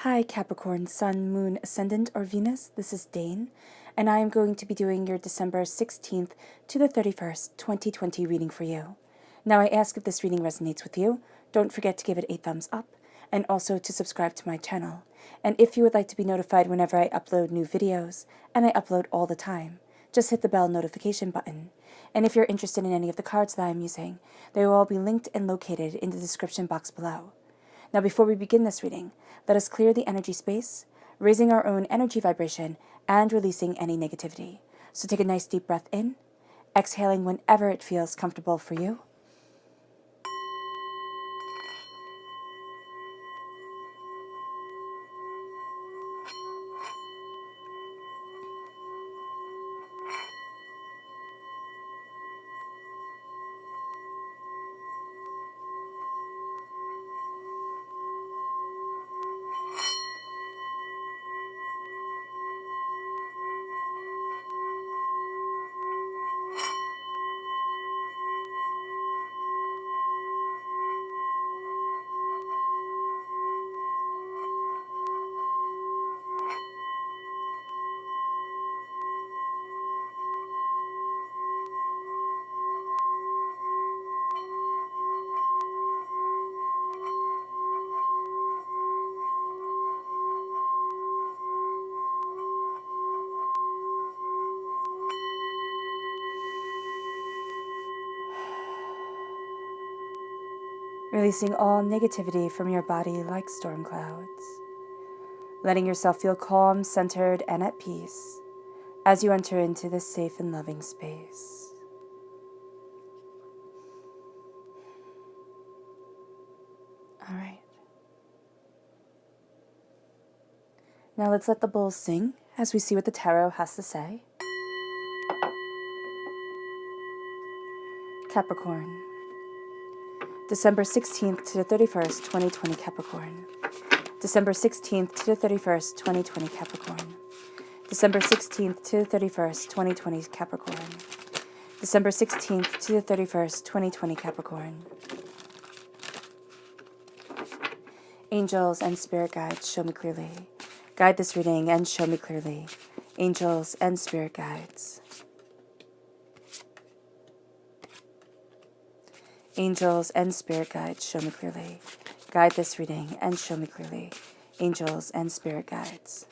Hi Capricorn, Sun, Moon, Ascendant, or Venus. This is Dane, and I am going to be doing your December 16th to the 31st, 2020 reading for you. Now I ask if this reading resonates with you, don't forget to give it a thumbs up, and also to subscribe to my channel. And if you would like to be notified whenever I upload new videos, and I upload all the time, just hit the bell notification button. And if you're interested in any of the cards that I'm using, they will all be linked and located in the description box below. Now, before we begin this reading, let us clear the energy space, raising our own energy vibration and releasing any negativity. So take a nice deep breath in, exhaling whenever it feels comfortable for you. Releasing all negativity from your body like storm clouds. Letting yourself feel calm, centered, and at peace as you enter into this safe and loving space. All right. Now let's let the bowls sing as we see what the tarot has to say. Capricorn, December 16th to the 31st, 2020 Capricorn. December 16th to the 31st, 2020 Capricorn. December 16th to the 31st, 2020 Capricorn. December 16th to the 31st, 2020 Capricorn. Angels and spirit guides, show me clearly. Guide this reading and show me clearly. Angels and spirit guides. Angels and spirit guides, show me clearly. Guide this reading and show me clearly. Angels and spirit guides.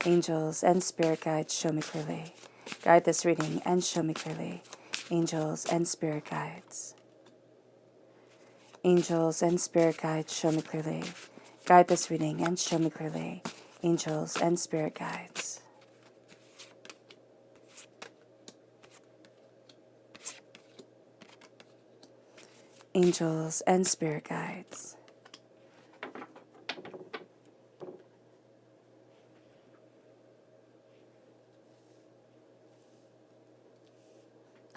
Angels and spirit guides, show me clearly. Guide this reading and show me clearly. Angels and spirit guides. Angels and spirit guides, show me clearly. Guide this reading and show me clearly. Angels and spirit guides. Angels and spirit guides.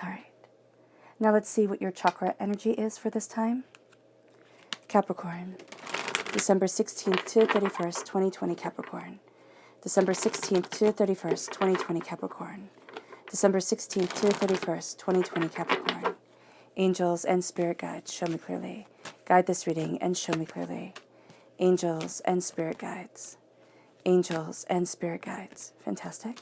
All right. Now let's see what your chakra energy is for this time. Capricorn, December 16th to the 31st, 2020 Capricorn. December 16th to the 31st, 2020 Capricorn. December 16th to the 31st, 2020 Capricorn. Angels and spirit guides, show me clearly. Guide this reading and show me clearly. Angels and spirit guides. Angels and spirit guides. Fantastic.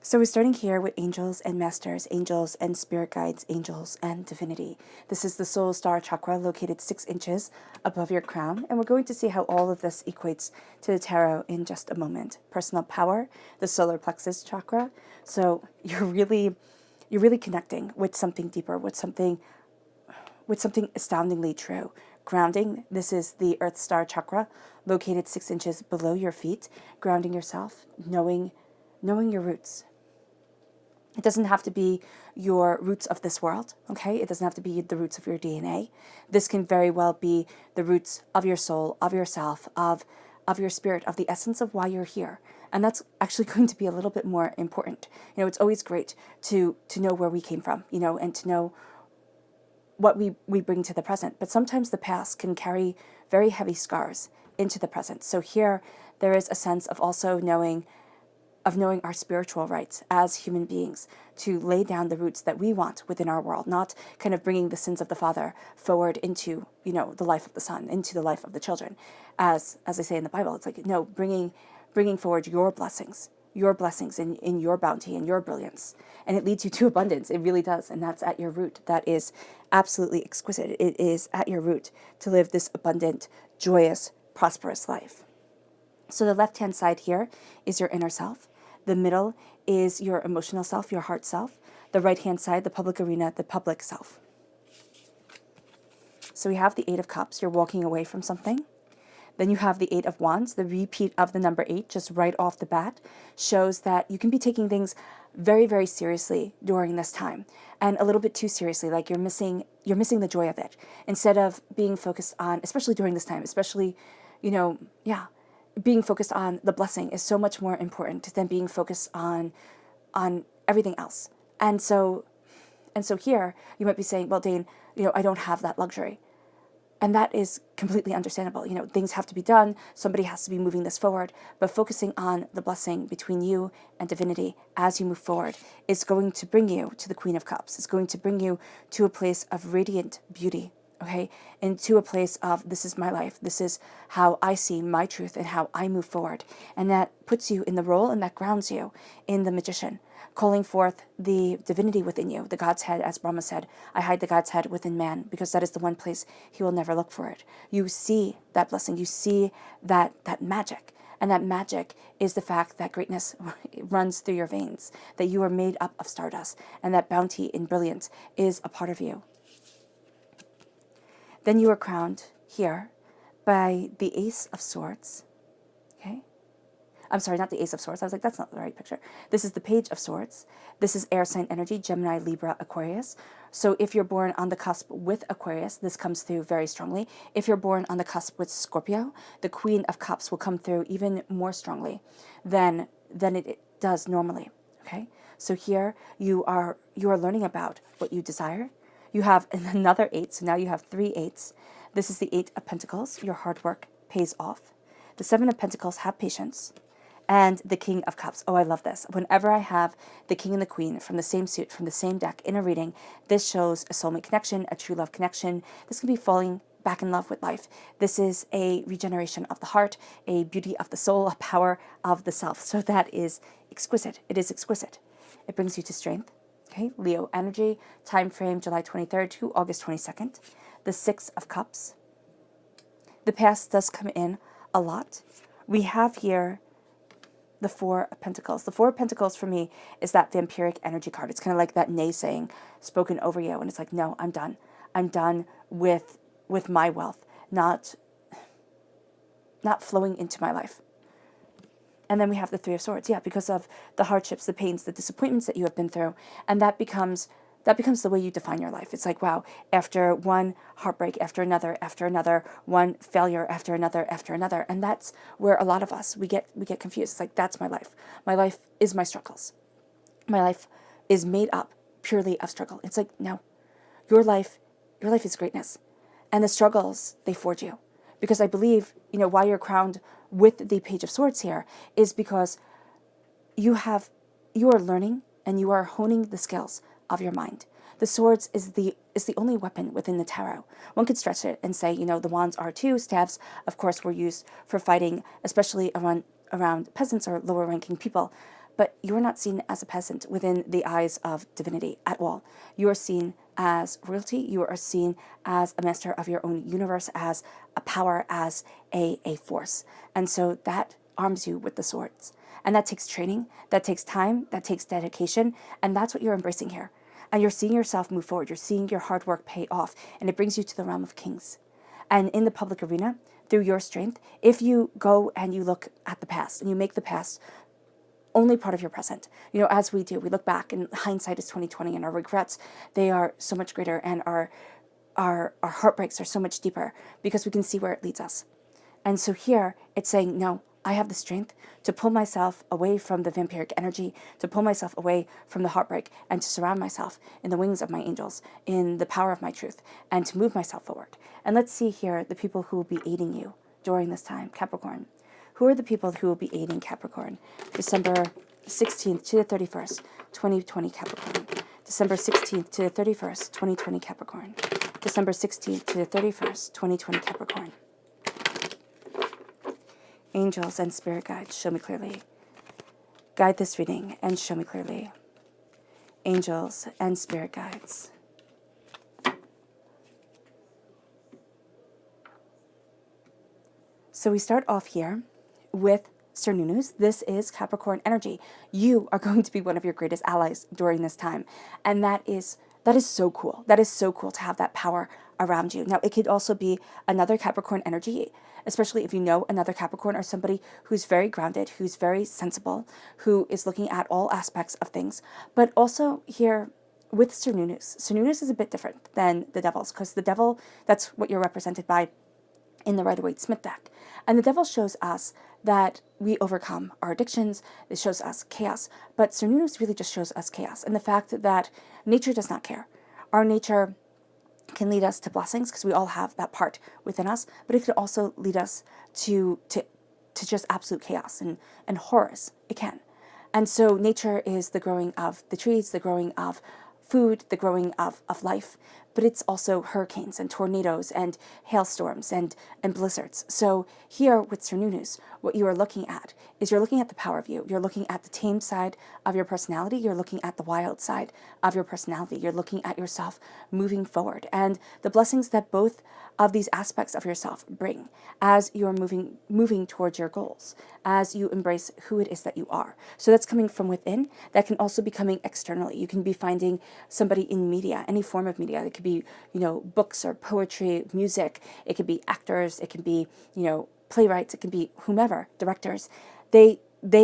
So we're starting here with angels and masters, angels and spirit guides, angels and divinity. This is the soul star chakra located 6 inches above your crown. And we're going to see how all of this equates to the tarot in just a moment. Personal power, the solar plexus chakra. So you're really connecting with something deeper, with something astoundingly true. Grounding, this is the earth star chakra located 6 inches below your feet. Grounding yourself, knowing your roots. It doesn't have to be your roots of this world, okay? It doesn't have to be the roots of your DNA. This can very well be the roots of your soul, of yourself, of your spirit, of the essence of why you're here. And that's actually going to be a little bit more important. You know, it's always great to know where we came from, you know, and to know what we bring to the present. But sometimes the past can carry very heavy scars into the present. So here there is a sense of also knowing of knowing our spiritual rights as human beings, to lay down the roots that we want within our world, not kind of bringing the sins of the father forward into, the life of the son, into the life of the children. As I say in the Bible, it's like, no, bringing forward your blessings in your bounty and your brilliance. And it leads you to abundance. It really does. And that's at your root. That is absolutely exquisite. It is at your root to live this abundant, joyous, prosperous life. So the left-hand side here is your inner self. The middle is your emotional self, your heart self. The right-hand side, the public arena, the public self. So we have the Eight of Cups. You're walking away from something. Then you have the Eight of Wands. The repeat of the number 8, just right off the bat, shows that you can be taking things very, very seriously during this time, and a little bit too seriously, like you're missing the joy of it. Instead of being focused on, especially during this time, being focused on the blessing is so much more important than being focused on everything else. And so here you might be saying, well, Dane, I don't have that luxury. And that is completely understandable. Things have to be done. Somebody has to be moving this forward. But focusing on the blessing between you and divinity as you move forward is going to bring you to the Queen of Cups. It's going to bring you to a place of radiant beauty, okay? And to a place of, this is my life. This is how I see my truth and how I move forward. And that puts you in the role, and that grounds you in the magician, calling forth the divinity within you, the God's head, as Brahma said, I hide the God's head within man, because that is the one place he will never look for it. You see that blessing, you see that magic, and that magic is the fact that greatness runs through your veins, that you are made up of stardust, and that bounty and brilliance is a part of you. Then you are crowned here by the Ace of Swords, okay? I'm sorry, not the Ace of Swords. I was like, that's not the right picture. This is the Page of Swords. This is air sign energy, Gemini, Libra, Aquarius. So if you're born on the cusp with Aquarius, this comes through very strongly. If you're born on the cusp with Scorpio, the Queen of Cups will come through even more strongly than it does normally, okay? So here you are learning about what you desire. You have another 8, so now you have 3 8s. This is the 8 of Pentacles. Your hard work pays off. The 7 of Pentacles, have patience. And the King of Cups. Oh, I love this. Whenever I have the King and the Queen from the same suit, from the same deck in a reading, this shows a soulmate connection, a true love connection. This can be falling back in love with life. This is a regeneration of the heart, a beauty of the soul, a power of the self. So that is exquisite. It is exquisite. It brings you to strength. Okay, Leo energy, time frame July 23rd to August 22nd. The 6 of Cups. The past does come in a lot. We have here the 4 of Pentacles. The 4 of Pentacles for me is that vampiric energy card. It's kind of like that naysaying spoken over you. And it's like, no, I'm done. I'm done with my wealth, not flowing into my life. And then we have the 3 of Swords. Yeah, because of the hardships, the pains, the disappointments that you have been through. And that becomes the way you define your life. It's like, wow, after one heartbreak, after another, one failure after another. And that's where a lot of us, we get confused. It's like, that's my life. My life is my struggles. My life is made up purely of struggle. It's like, no, your life is greatness. And the struggles, they forge you. Because I believe, why you're crowned with the Page of Swords here is because you are learning and you are honing the skills of your mind. The swords is the only weapon within the tarot. One could stretch it and say, the wands are too. Staves, of course, were used for fighting, especially around peasants or lower ranking people. But you are not seen as a peasant within the eyes of divinity at all. You are seen as royalty. You are seen as a master of your own universe, as a power, as a force. And so that arms you with the swords. And that takes training, that takes time, that takes dedication, and that's what you're embracing here. And you're seeing yourself move forward. You're seeing your hard work pay off, and it brings you to the realm of kings. And in the public arena, through your strength, if you go and you look at the past and you make the past only part of your present, as we do, we look back, and hindsight is 20/20, and our regrets, they are so much greater, and our heartbreaks are so much deeper because we can see where it leads us. And so here it's saying, no, I have the strength to pull myself away from the vampiric energy, to pull myself away from the heartbreak, and to surround myself in the wings of my angels, in the power of my truth, and to move myself forward. And let's see here the people who will be aiding you during this time, Capricorn. Who are the people who will be aiding Capricorn? December 16th to the 31st, 2020 Capricorn. December 16th to the 31st, 2020 Capricorn. December 16th to the 31st, 2020 Capricorn. Angels and spirit guides, show me clearly. Guide this reading and show me clearly. Angels and spirit guides. So we start off here with Cernunnos. This is Capricorn energy. You are going to be one of your greatest allies during this time. And that is so cool. That is so cool to have that power around you. Now, it could also be another Capricorn energy, especially if you know another Capricorn or somebody who's very grounded, who's very sensible, who is looking at all aspects of things. But also here with Cernunnos. Cernunnos is a bit different than the devils, because the devil, that's what you're represented by in the Rider-Waite-Smith deck. And the devil shows us that we overcome our addictions. It shows us chaos. But Cernunnos really just shows us chaos and the fact that nature does not care. Our nature can lead us to blessings because we all have that part within us, but it could also lead us to just absolute chaos and horrors. It can. And so nature is the growing of the trees, the growing of food, the growing of life, but it's also hurricanes and tornadoes and hailstorms and blizzards. So here with Cernunnos, what you are looking at is you're looking at the power of you. You're looking at the tame side of your personality. You're looking at the wild side of your personality. You're looking at yourself moving forward and the blessings that both of these aspects of yourself bring as you're moving towards your goals, as you embrace who it is that you are. So that's coming from within. That can also be coming externally. You can be finding somebody in media, any form of media. It could be, books or poetry, music. It could be actors. It can be, playwrights. It can be whomever, directors. They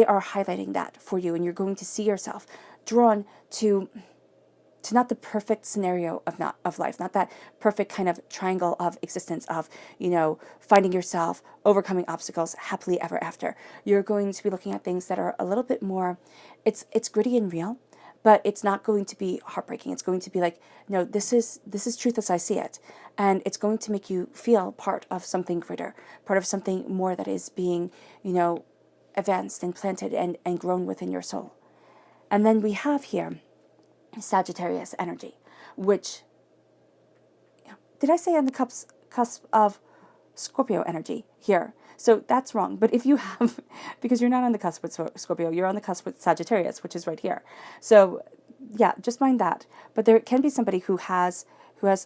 are highlighting that for you, and you're going to see yourself drawn to not the perfect scenario of life, not that perfect kind of triangle of existence of, finding yourself, overcoming obstacles, happily ever after. You're going to be looking at things that are a little bit more, it's gritty and real, but it's not going to be heartbreaking. It's going to be like, no, this is truth as I see it. And it's going to make you feel part of something greater, part of something more that is being, advanced and planted and grown within your soul. And then we have here Sagittarius energy, which, did I say on the cusp of Scorpio energy here? So that's wrong. But if you have, because you're not on the cusp with Scorpio, you're on the cusp with Sagittarius, which is right here. So yeah, just mind that. But there can be somebody who has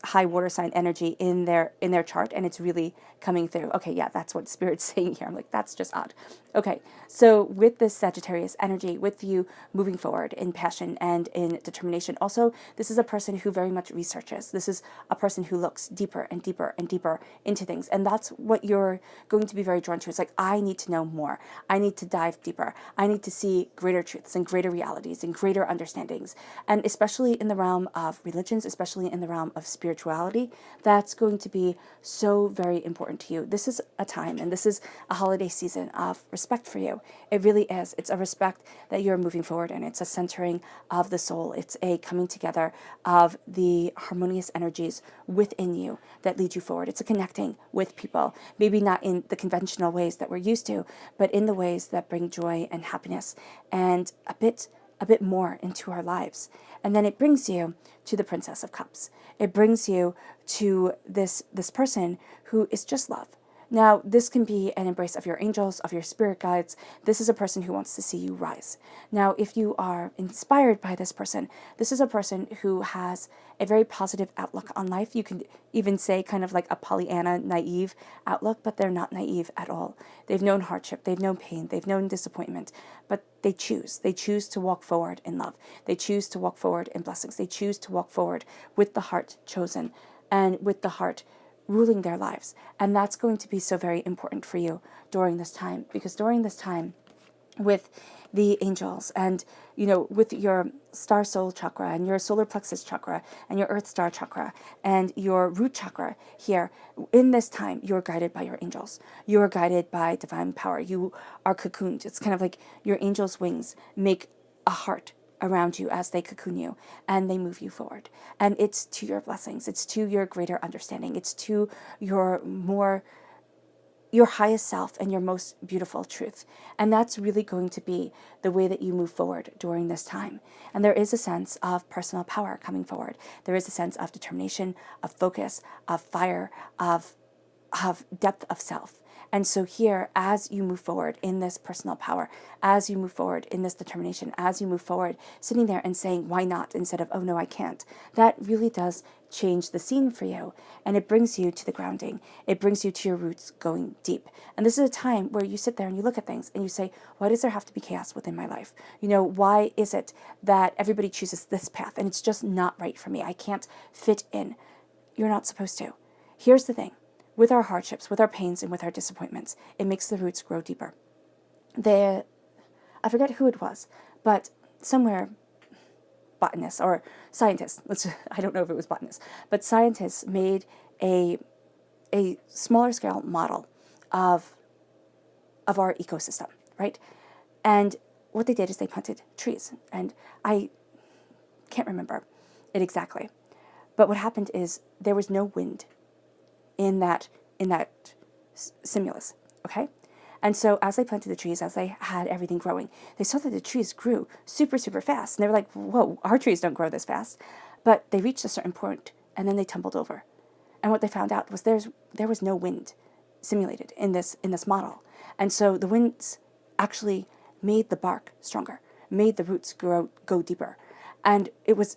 high water sign energy in their chart, and it's really coming through. Okay, yeah, that's what Spirit's saying here. I'm like, that's just odd. Okay, so with this Sagittarius energy, with you moving forward in passion and in determination, also, this is a person who very much researches. This is a person who looks deeper and deeper and deeper into things, and that's what you're going to be very drawn to. It's like, I need to know more. I need to dive deeper. I need to see greater truths and greater realities and greater understandings, and especially in the realm of religions, especially in the realm of spirituality, that's going to be so very important to you. This is a time, and this is a holiday season of respect for you. It really is. It's a respect that you're moving forward in. It's a centering of the soul. It's a coming together of the harmonious energies within you that lead you forward. It's a connecting with people, maybe not in the conventional ways that we're used to, but in the ways that bring joy and happiness and a bit more into our lives. And then it brings you to the Princess of Cups. It brings you to this person who is just love. Now, this can be an embrace of your angels, of your spirit guides. This is a person who wants to see you rise. Now, if you are inspired by this is a person who has a very positive outlook on life. You can even say kind of like a Pollyanna naive outlook, but they're not naive at all. They've known hardship, they've known pain, they've known disappointment, but they choose to walk forward in love. They choose to walk forward in blessings. They choose to walk forward with the heart chosen and with the heart ruling their lives. And that's going to be so very important for you during this time, because during this time with the angels and, with your star soul chakra and your solar plexus chakra and your earth star chakra and your root chakra here, in this time, you're guided by your angels. You are guided by divine power. You are cocooned. It's kind of like your angels' wings make a heart around you as they cocoon you and they move you forward. And it's to your blessings. It's to your greater understanding. It's to your more your highest self and your most beautiful truth. And that's really going to be the way that you move forward during this time. And there is a sense of personal power coming forward. There is a sense of determination, of focus, of fire, of depth of self. And so here, as you move forward in this personal power, as you move forward in this determination, as you move forward, sitting there and saying, why not, instead of, oh no, I can't, that really does change the scene for you. And it brings you to the grounding. It brings you to your roots going deep. And this is a time where you sit there and you look at things and you say, why does there have to be chaos within my life? Why is it that everybody chooses this path and it's just not right for me? I can't fit in. You're not supposed to. Here's the thing. With our hardships, with our pains, and with our disappointments, it makes the roots grow deeper. I forget who it was, but somewhere, botanists or scientists, I don't know if it was botanists, but scientists made a smaller scale model of our ecosystem, right? And what they did is they planted trees, and I can't remember it exactly, but what happened is there was no wind in that simulus, okay? And so as they planted the trees, as they had everything growing, they saw that the trees grew super, super fast. And they were like, whoa, our trees don't grow this fast. But they reached a certain point, and then they tumbled over. And what they found out was there was no wind simulated in this model. And so the winds actually made the bark stronger, made the roots go deeper. And it was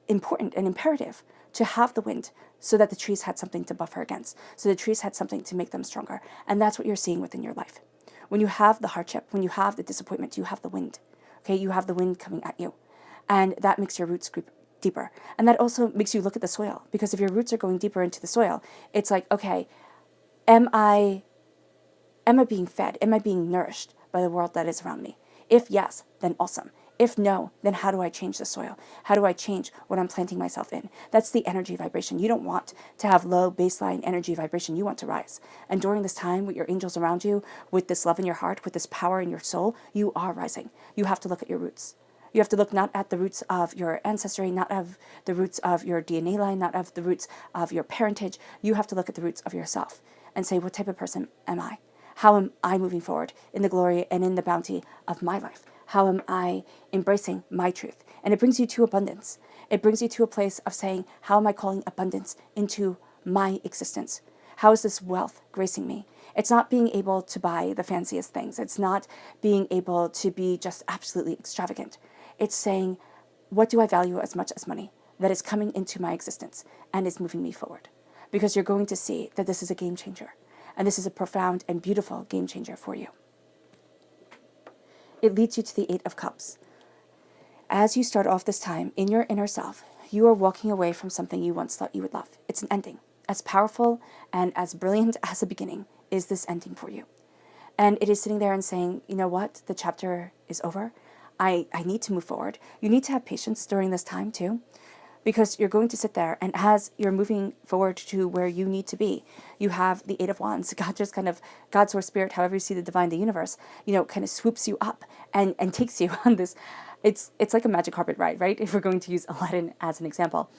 important and imperative to have the wind so that the trees had something to buffer against, so the trees had something to make them stronger. And that's what you're seeing within your life. When you have the hardship, when you have the disappointment, you have the wind. Okay, you have the wind coming at you. And that makes your roots creep deeper. And that also makes you look at the soil, because if your roots are going deeper into the soil, it's like, okay, am I being fed? Am I being nourished by the world that is around me? If yes, then awesome. If no, then how do I change the soil? How do I change what I'm planting myself in? That's the energy vibration. You don't want to have low baseline energy vibration. You want to rise. And during this time, with your angels around you, with this love in your heart, with this power in your soul, you are rising. You have to look at your roots. You have to look not at the roots of your ancestry, not of the roots of your DNA line, not of the roots of your parentage. You have to look at the roots of yourself and say, what type of person am I? How am I moving forward in the glory and in the bounty of my life? How am I embracing my truth? And it brings you to abundance. It brings you to a place of saying, how am I calling abundance into my existence? How is this wealth gracing me? It's not being able to buy the fanciest things. It's not being able to be just absolutely extravagant. It's saying, what do I value as much as money that is coming into my existence and is moving me forward? Because you're going to see that this is a game changer. And this is a profound and beautiful game changer for you. It leads you to the Eight of Cups. As you start off this time in your inner self, you are walking away from something you once thought you would love. It's an ending. As powerful and as brilliant as a beginning is this ending for you. And it is sitting there and saying, you know what? The chapter is over. I need to move forward. You need to have patience during this time too, because you're going to sit there, and as you're moving forward to where you need to be, you have the Eight of Wands. God just kind of, God, source, spirit, however you see the divine, the universe, kind of swoops you up and takes you on this. It's like a magic carpet ride, right? If we're going to use Aladdin as an example.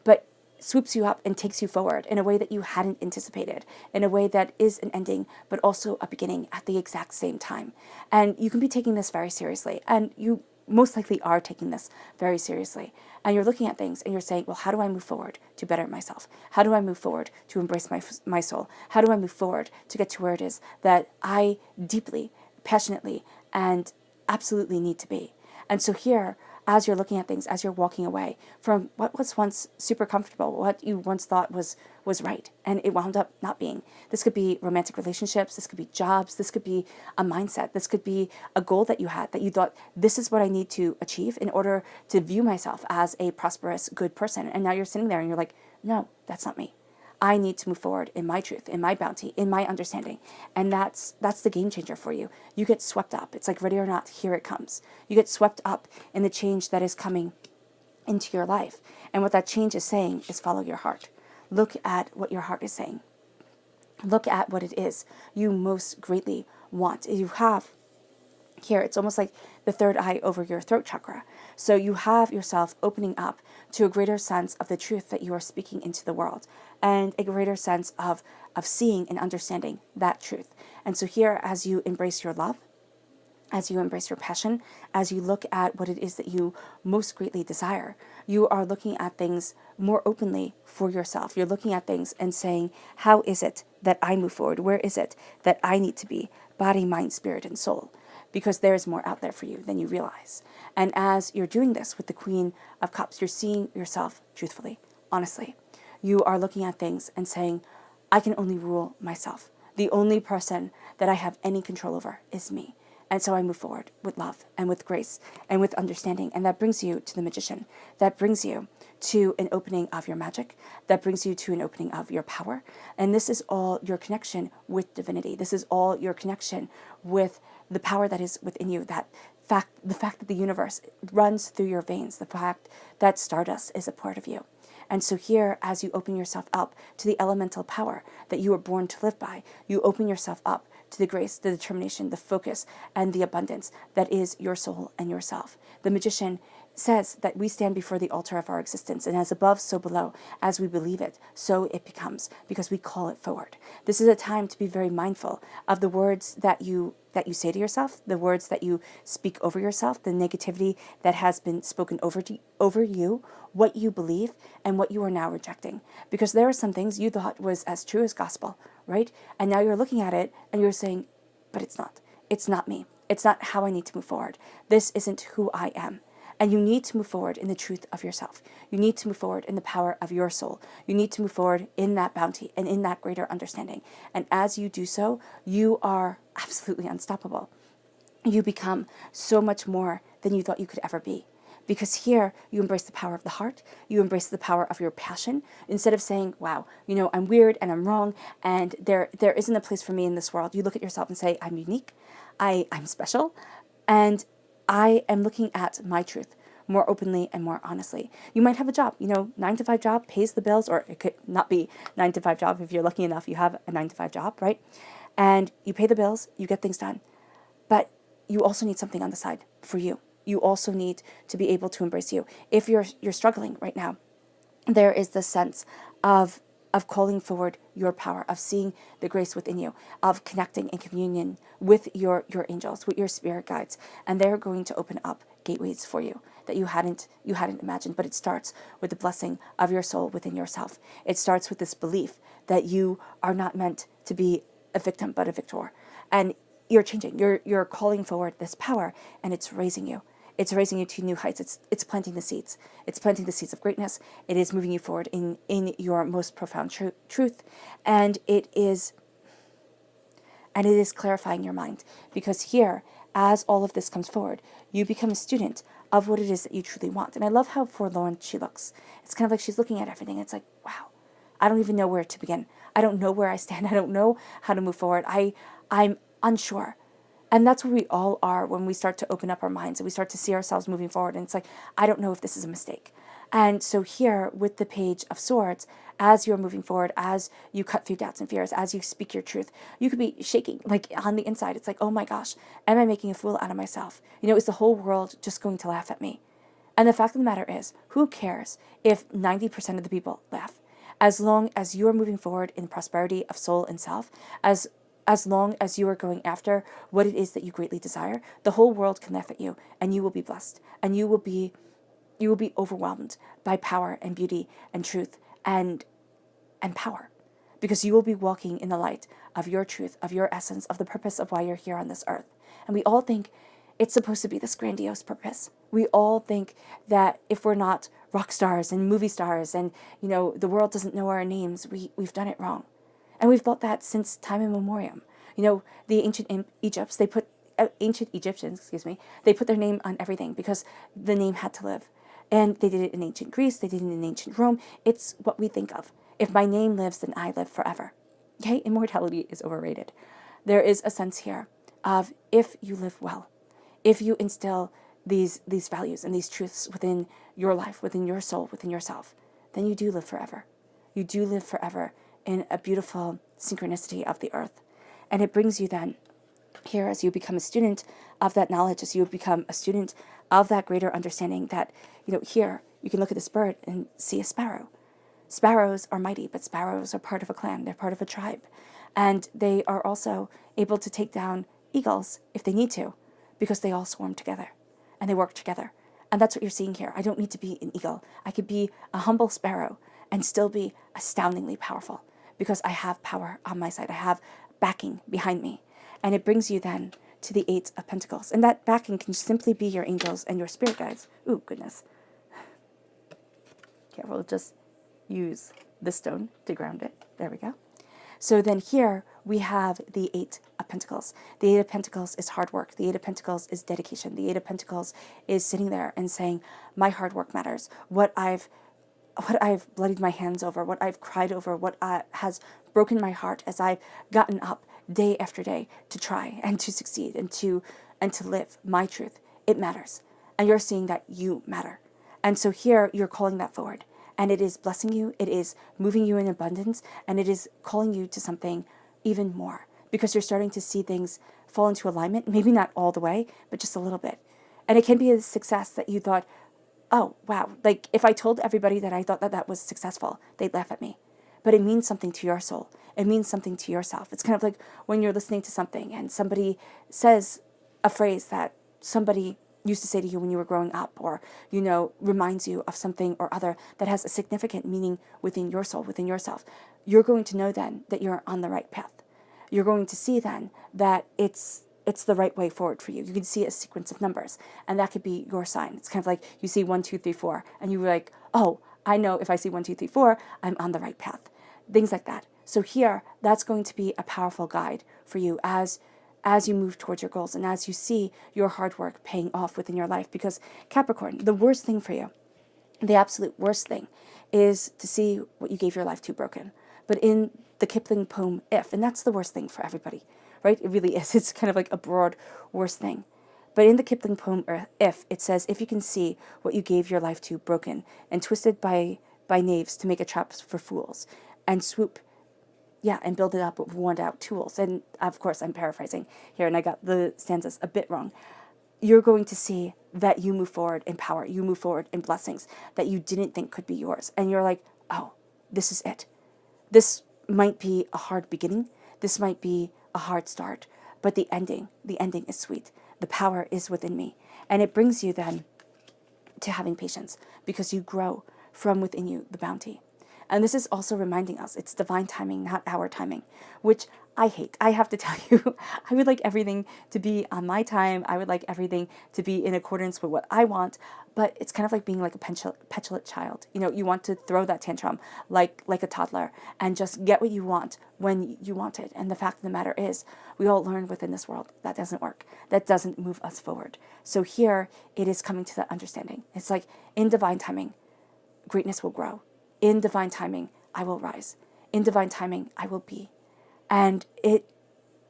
But swoops you up and takes you forward in a way that you hadn't anticipated, in a way that is an ending, but also a beginning at the exact same time. And you can be taking this very seriously, and you most likely are taking this very seriously. And you're looking at things and you're saying, well, how do I move forward to better myself? How do I move forward to embrace my soul? How do I move forward to get to where it is that I deeply, passionately, and absolutely need to be? And so here, as you're looking at things, as you're walking away from what was once super comfortable, what you once thought was right, and it wound up not being. This could be romantic relationships, this could be jobs, this could be a mindset, this could be a goal that you had, that you thought, this is what I need to achieve in order to view myself as a prosperous, good person. And now you're sitting there and you're like, no, that's not me. I need to move forward in my truth, in my bounty, in my understanding. And that's the game changer for you. You get swept up. It's like ready or not, here it comes. You get swept up in the change that is coming into your life. And what that change is saying is follow your heart. Look at what your heart is saying. Look at what it is you most greatly want. You have here, it's almost like the third eye over your throat chakra. So you have yourself opening up to a greater sense of the truth that you are speaking into the world, and a greater sense of of seeing and understanding that truth. And so here, as you embrace your love, as you embrace your passion, as you look at what it is that you most greatly desire, you are looking at things more openly for yourself. You're looking at things and saying, how is it that I move forward? Where is it that I need to be? Body, mind, spirit, and soul. Because there is more out there for you than you realize. And as you're doing this with the Queen of Cups, you're seeing yourself truthfully, honestly. You are looking at things and saying, I can only rule myself. The only person that I have any control over is me. And so I move forward with love and with grace and with understanding. And that brings you to the Magician. That brings you to an opening of your magic. That brings you to an opening of your power. And this is all your connection with divinity. This is all your connection with the power that is within you. The fact that the universe runs through your veins. The fact that stardust is a part of you. And so here, as you open yourself up to the elemental power that you were born to live by, you open yourself up to the grace, the determination, the focus, and the abundance that is your soul and yourself. The Magician says that we stand before the altar of our existence, and as above, so below. As we believe it, so it becomes, because we call it forward. This is a time to be very mindful of the words that you say to yourself, the words that you speak over yourself, the negativity that has been spoken over you, what you believe, and what you are now rejecting. Because there are some things you thought was as true as gospel, right? And now you're looking at it and you're saying, but it's not. It's not me. It's not how I need to move forward. This isn't who I am. And you need to move forward in the truth of yourself. You need to move forward in the power of your soul. You need to move forward in that bounty and in that greater understanding. And as you do so, you are absolutely unstoppable. You become so much more than you thought you could ever be. Because here, you embrace the power of the heart. You embrace the power of your passion. Instead of saying, wow, I'm weird and I'm wrong and there isn't a place for me in this world. You look at yourself and say, I'm unique. I'm special. And I am looking at my truth more openly and more honestly. You might have a job, 9-to-5 job pays the bills, or it could not be 9-to-5 job if you're lucky enough you have a 9-to-5 job, right? And you pay the bills, you get things done. But you also need something on the side for you. You also need to be able to embrace you. If you're struggling right now, there is this sense of calling forward your power, of seeing the grace within you, of connecting in communion with your angels, with your spirit guides, and they're going to open up gateways for you that you hadn't imagined. But it starts with the blessing of your soul within yourself. It starts with this belief that you are not meant to be a victim but a victor, and you're changing. You're calling forward this power, and it's raising you. It's raising you to new heights. It's planting the seeds. It's planting the seeds of greatness. It is moving you forward in your most profound truth. And it is clarifying your mind. Because here, as all of this comes forward, you become a student of what it is that you truly want. And I love how forlorn she looks. It's kind of like she's looking at everything. It's like, wow, I don't even know where to begin. I don't know where I stand. I don't know how to move forward. I'm unsure. And that's where we all are when we start to open up our minds and we start to see ourselves moving forward. And it's like, I don't know if this is a mistake. And so here with the Page of Swords, as you're moving forward, as you cut through doubts and fears, as you speak your truth, you could be shaking like on the inside. It's like, oh my gosh, am I making a fool out of myself? Is the whole world just going to laugh at me? And the fact of the matter is, who cares if 90% of the people laugh? As long as you are moving forward in prosperity of soul and self, as long as you are going after what it is that you greatly desire, the whole world can laugh at you, and you will be blessed, and you will be overwhelmed by power and beauty and truth and power, because you will be walking in the light of your truth, of your essence, of the purpose of why you're here on this earth. And we all think it's supposed to be this grandiose purpose. We all think that if we're not rock stars and movie stars and, the world doesn't know our names, we've done it wrong. And we've thought that since time immemorial. The ancient Egyptians, they put their name on everything because the name had to live. And they did it in ancient Greece, they did it in ancient Rome. It's what we think of. If my name lives, then I live forever. Okay, immortality is overrated. There is a sense here of if you live well, if you instill these values and these truths within your life, within your soul, within yourself, then you do live forever. You do live forever in a beautiful synchronicity of the earth. And it brings you then here, as you become a student of that knowledge, as you become a student of that greater understanding, that, here you can look at this bird and see a sparrow. Sparrows are mighty, but sparrows are part of a clan. They're part of a tribe. And they are also able to take down eagles if they need to, because they all swarm together and they work together. And that's what you're seeing here. I don't need to be an eagle. I could be a humble sparrow and still be astoundingly powerful because I have power on my side. I have backing behind me. And it brings you then to the Eight of Pentacles. And that backing can simply be your angels and your spirit guides. Ooh, goodness. Careful, just use the stone to ground it. There we go. So then here we have the Eight of Pentacles. The Eight of Pentacles is hard work. The Eight of Pentacles is dedication. The Eight of Pentacles is sitting there and saying, my hard work matters. What I've bloodied my hands over, what I've cried over, what has broken my heart as I've gotten up day after day to try and to succeed and to live my truth. It matters. And you're seeing that you matter. And so here you're calling that forward. And it is blessing you, it is moving you in abundance, and it is calling you to something even more. Because you're starting to see things fall into alignment, maybe not all the way, but just a little bit. And it can be a success that you thought, oh, wow. Like if I told everybody that I thought that was successful, they'd laugh at me. But it means something to your soul. It means something to yourself. It's kind of like when you're listening to something and somebody says a phrase that somebody used to say to you when you were growing up, or, reminds you of something or other that has a significant meaning within your soul, within yourself. You're going to know then that you're on the right path. You're going to see then that it's the right way forward for you. You can see a sequence of numbers, and that could be your sign. It's kind of like you see 1, 2, 3, 4, and you're like, oh, I know if I see 1, 2, 3, 4, I'm on the right path. Things like that. So here, that's going to be a powerful guide for you as you move towards your goals and as you see your hard work paying off within your life. Because Capricorn, the worst thing for you, the absolute worst thing, is to see what you gave your life to broken. But in the Kipling poem, If, and that's the worst thing for everybody, right? It really is. It's kind of like a broad worst thing. But in the Kipling poem, If, it says, if you can see what you gave your life to broken and twisted by knaves to make a trap for fools and swoop, and build it up with worn out tools. And of course, I'm paraphrasing here, and I got the stanzas a bit wrong. You're going to see that you move forward in power, you move forward in blessings that you didn't think could be yours. And you're like, oh, this is it. This might be a hard beginning. This might be a hard start, but the ending is sweet. The power is within me. And it brings you then to having patience, because you grow from within you the bounty. And this is also reminding us it's divine timing, not our timing, which I hate. I have to tell you, I would like everything to be on my time. I would like everything to be in accordance with what I want. But it's kind of like being like a petulant child. You want to throw that tantrum like a toddler and just get what you want when you want it. And the fact of the matter is, we all learn within this world that doesn't work. That doesn't move us forward. So here it is coming to that understanding. It's like in divine timing, greatness will grow. In divine timing, I will rise. In divine timing, I will be. And it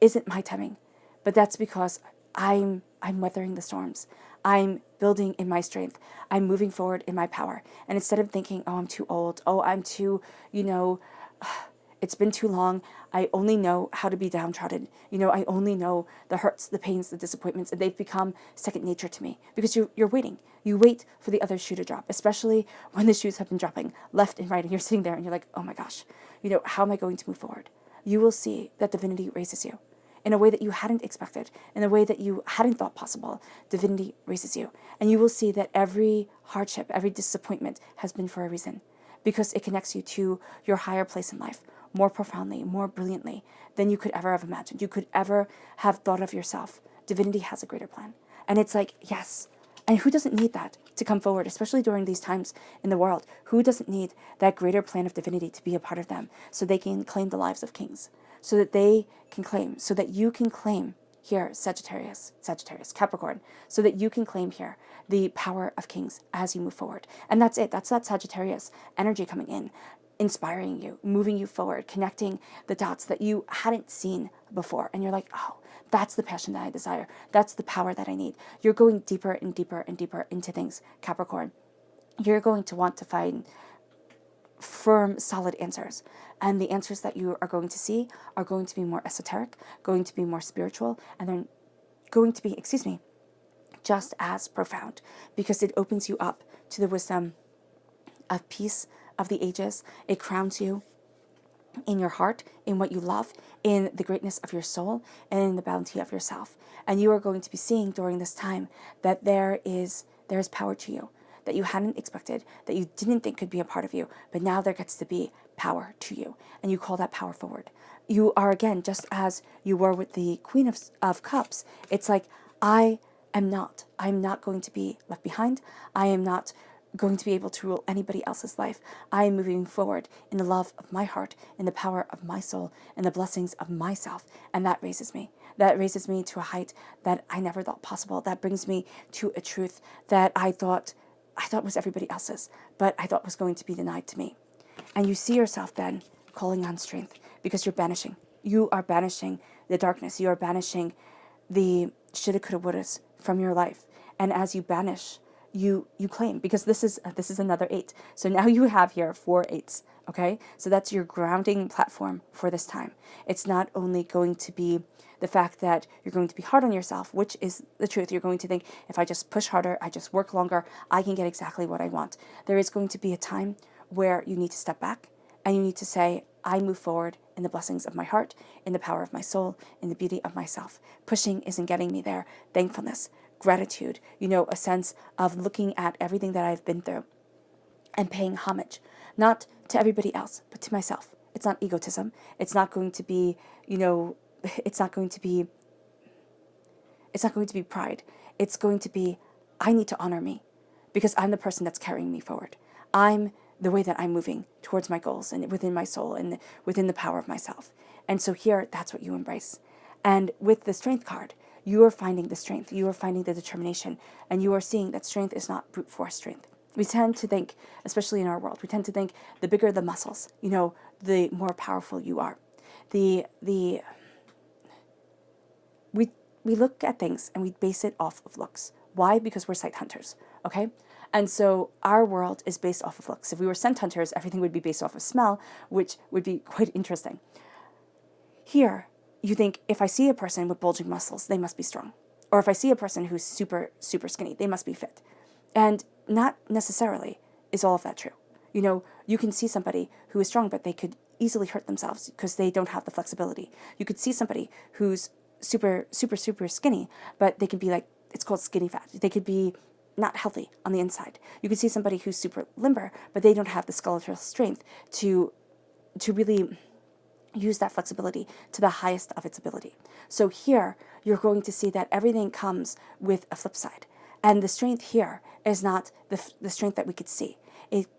isn't my timing, but that's because I'm weathering the storms. I'm building in my strength. I'm moving forward in my power. And instead of thinking, oh, I'm too old. Oh, I'm too, it's been too long. I only know how to be downtrodden. I only know the hurts, the pains, the disappointments, and they've become second nature to me because you're waiting. You wait for the other shoe to drop, especially when the shoes have been dropping left and right, and you're sitting there and you're like, oh my gosh, how am I going to move forward? You will see that divinity raises you in a way that you hadn't expected, in a way that you hadn't thought possible. Divinity raises you. And you will see that every hardship, every disappointment has been for a reason, because it connects you to your higher place in life more profoundly, more brilliantly than you could ever have imagined. You could ever have thought of yourself. Divinity has a greater plan. And it's like, yes. And who doesn't need that to come forward, especially during these times in the world? Who doesn't need that greater plan of divinity to be a part of them so they can claim the lives of kings, so that they can claim, so that you can claim here, Sagittarius, Capricorn, so that you can claim here the power of kings as you move forward. And that's it. That's that Sagittarius energy coming in, inspiring you, moving you forward, connecting the dots that you hadn't seen before. And you're like, oh, that's the passion that I desire. That's the power that I need. You're going deeper and deeper and deeper into things, Capricorn. You're going to want to find firm, solid answers. And the answers that you are going to see are going to be more esoteric, going to be more spiritual, and they're going to be, just as profound, because it opens you up to the wisdom of peace, of the ages. It crowns you in your heart, in what you love, in the greatness of your soul, and in the bounty of yourself. And you are going to be seeing during this time that there is power to you that you hadn't expected, that you didn't think could be a part of you, but now there gets to be power to you, and you call that power forward. You are, again, just as you were with the Queen of Cups. It's like, I'm not going to be left behind. I am not going to be able to rule anybody else's life. I am moving forward in the love of my heart, in the power of my soul, in the blessings of myself. And that raises me. That raises me to a height that I never thought possible. That brings me to a truth that I thought was everybody else's, but I thought was going to be denied to me. And you see yourself then calling on strength because you're banishing. You are banishing the darkness. You are banishing the shoulda, coulda, wouldas from your life. And as you banish, you claim, because this is another 8. So now you have here 4 8s. Okay, so that's your grounding platform for this time. It's not only going to be the fact that you're going to be hard on yourself, which is the truth. You're going to think, if I just push harder, I just work longer, I can get exactly what I want. There is going to be a time where you need to step back and you need to say, I move forward in the blessings of my heart, in the power of my soul, in the beauty of myself. Pushing isn't getting me there. Thankfulness, gratitude, a sense of looking at everything that I've been through and paying homage, not to everybody else, but to myself. It's not egotism. It's not going to be, it's not going to be pride. It's going to be, I need to honor me because I'm the person that's carrying me forward. I'm the way that I'm moving towards my goals and within my soul and within the power of myself. And so here, that's what you embrace. And with the strength card, you are finding the strength, you are finding the determination, and you are seeing that strength is not brute force strength. We tend to think, especially in our world, we tend to think the bigger the muscles, the more powerful you are. We look at things and we base it off of looks. Why? Because we're sight hunters, okay? And so our world is based off of looks. If we were scent hunters, everything would be based off of smell, which would be quite interesting. Here, you think, if I see a person with bulging muscles, they must be strong. Or if I see a person who's super, super skinny, they must be fit. And not necessarily is all of that true. You can see somebody who is strong, but they could easily hurt themselves because they don't have the flexibility. You could see somebody who's super, super, super skinny, but they could be it's called skinny fat. They could be not healthy on the inside. You could see somebody who's super limber, but they don't have the skeletal strength to really use that flexibility to the highest of its ability. So here, you're going to see that everything comes with a flip side. And the strength here is not the strength that we could see.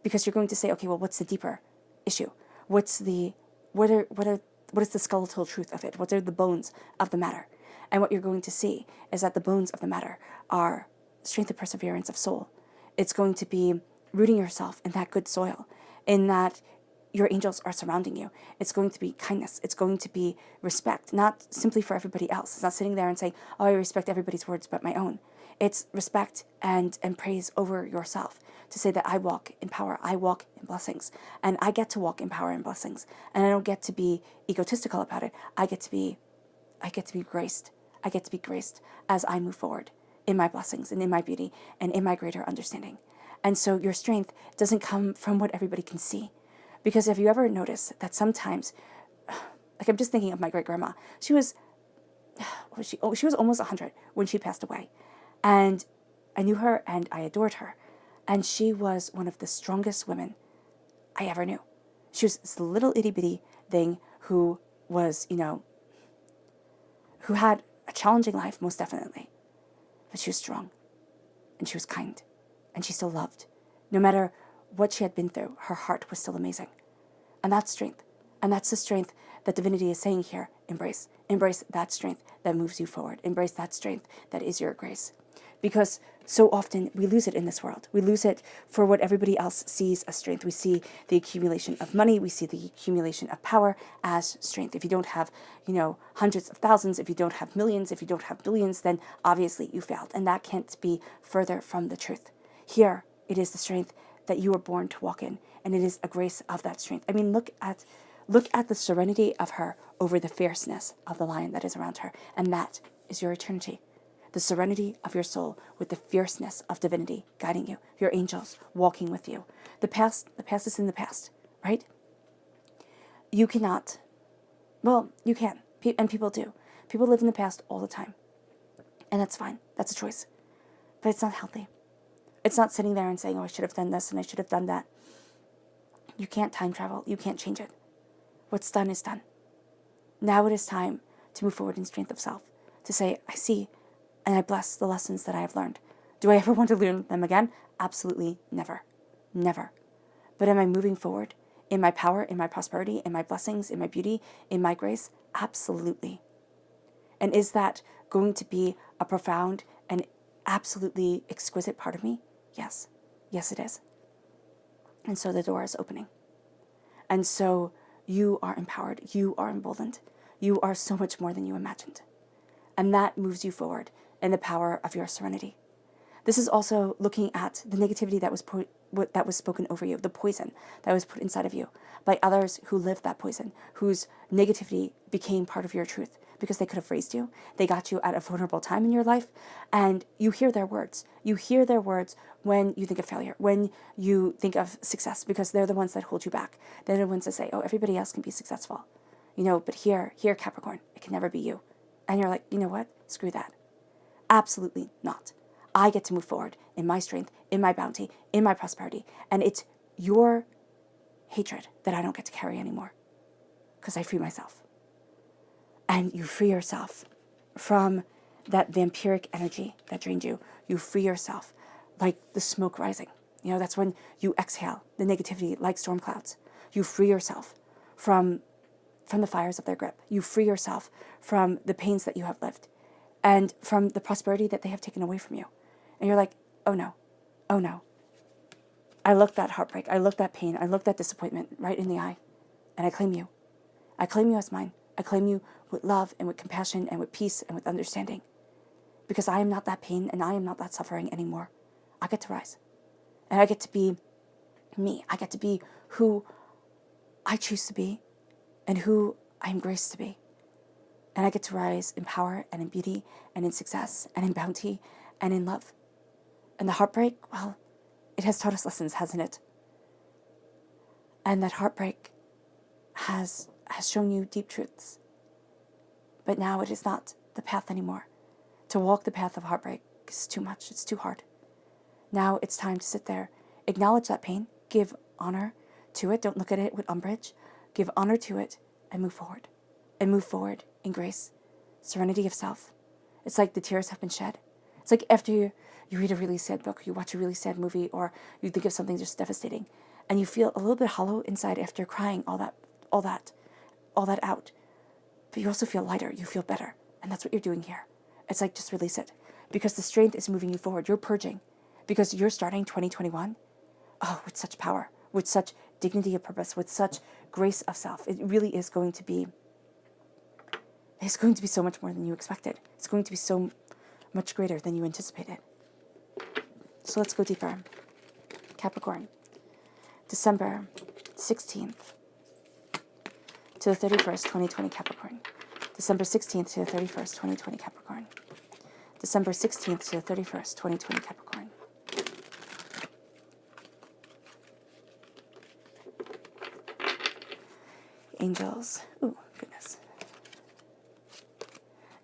Because you're going to say, okay, well, what's the deeper issue? What is the skeletal truth of it? What are the bones of the matter? And what you're going to see is that the bones of the matter are strength and perseverance of soul. It's going to be rooting yourself in that good soil, in that your angels are surrounding you. It's going to be kindness. It's going to be respect, not simply for everybody else. It's not sitting there and saying, oh, I respect everybody's words but my own. It's respect and praise over yourself to say that I walk in power, I walk in blessings, and I get to walk in power and blessings. And I don't get to be egotistical about it. I get to be graced. I get to be graced as I move forward in my blessings and in my beauty and in my greater understanding. And so your strength doesn't come from what everybody can see. Because if you ever notice that sometimes, I'm just thinking of my great grandma, she was almost 100 when she passed away. And I knew her and I adored her. And she was one of the strongest women I ever knew. She was this little itty bitty thing who was, who had a challenging life, most definitely. But she was strong and she was kind and she still loved. No matter what she had been through, her heart was still amazing. And that's strength. And that's the strength that divinity is saying here. Embrace. Embrace that strength that moves you forward. Embrace that strength that is your grace. Because so often we lose it in this world. We lose it for what everybody else sees as strength. We see the accumulation of money. We see the accumulation of power as strength. If you don't have, hundreds of thousands, if you don't have millions, if you don't have billions, then obviously you failed. And that can't be further from the truth. Here, it is the strength that you were born to walk in. And it is a grace of that strength. I mean, look at the serenity of her over the fierceness of the lion that is around her. And that is your eternity. the serenity of your soul with the fierceness of divinity guiding you, your angels walking with you. The past is in the past, right? You cannot, well, you can, and people do. People live in the past all the time, and that's fine. That's a choice, but it's not healthy. It's not sitting there and saying, oh, I should have done this and I should have done that. You can't time travel. You can't change it. What's done is done. Now it is time to move forward in strength of self, to say, I see and I bless the lessons that I have learned. Do I ever want to learn them again? Absolutely never. Never. But am I moving forward in my power, in my prosperity, in my blessings, in my beauty, in my grace? Absolutely. And is that going to be a profound and absolutely exquisite part of me? Yes. Yes, it is. And so the door is opening. And so you are empowered. You are emboldened. You are so much more than you imagined. And that moves you forward in the power of your serenity. This is also looking at the negativity that was spoken over you, the poison that was put inside of you by others who lived that poison, whose negativity became part of your truth because they could have raised you. They got you at a vulnerable time in your life, and you hear their words. You hear their words when you think of failure, when you think of success, because they're the ones that hold you back. They're the ones that say, oh, everybody else can be successful. But here, Capricorn, it can never be you. And you're like, you know what? Screw that. Absolutely not. I get to move forward in my strength, in my bounty, in my prosperity. And it's your hatred that I don't get to carry anymore because I free myself. And you free yourself from that vampiric energy that drained you. You free yourself like the smoke rising. That's when you exhale the negativity like storm clouds. You free yourself from the fires of their grip. You free yourself from the pains that you have lived and from the prosperity that they have taken away from you. And you're like, oh no, oh no. I looked that heartbreak, I looked that pain, I looked that disappointment right in the eye, and I claim you. I claim you as mine. I claim you with love and with compassion and with peace and with understanding. Because I am not that pain and I am not that suffering anymore. I get to rise. And I get to be me. I get to be who I choose to be and who I am graced to be. And I get to rise in power and in beauty and in success and in bounty and in love. And the heartbreak, well, it has taught us lessons, hasn't it? And that heartbreak has shown you deep truths. But now it is not the path anymore. To walk the path of heartbreak is too much. It's too hard. Now it's time to sit there, acknowledge that pain, give honor to it. Don't look at it with umbrage. Give honor to it and move forward. And move forward in grace, serenity of self. It's like the tears have been shed. It's like after you read a really sad book, you watch a really sad movie, or you think of something just devastating, and you feel a little bit hollow inside after crying all that out. But you also feel lighter, you feel better. And that's what you're doing here. It's like, just release it. Because the strength is moving you forward. You're purging. Because you're starting 2021, with such power, with such dignity of purpose, with such grace of self. It really is going to be, so much more than you expected. It's going to be so much greater than you anticipated. So let's go deeper. Capricorn, December 16th to the 31st, 2020 Capricorn. December 16th to the 31st, 2020 Capricorn. December 16th to the 31st, 2020 Capricorn. Angels, ooh, goodness.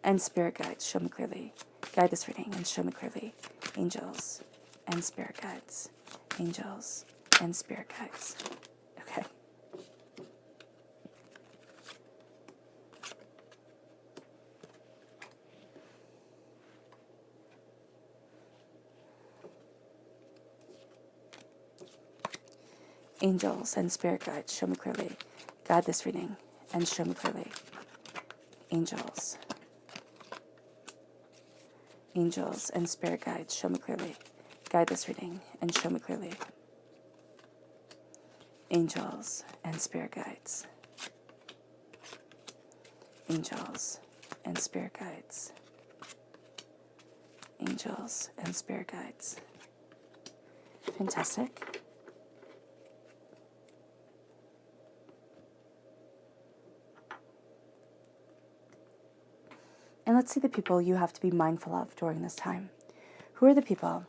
And spirit guides, show me clearly. Guide this reading and show me clearly. Angels and spirit guides. Angels and spirit guides. Okay. Angels and spirit guides, show me clearly. Guide this reading and show me clearly. Angels. Angels and spirit guides, show me clearly. Guide this reading and show me clearly. Angels and spirit guides. Angels and spirit guides. Angels and spirit guides. Fantastic. And let's see the people you have to be mindful of during this time. Who are the people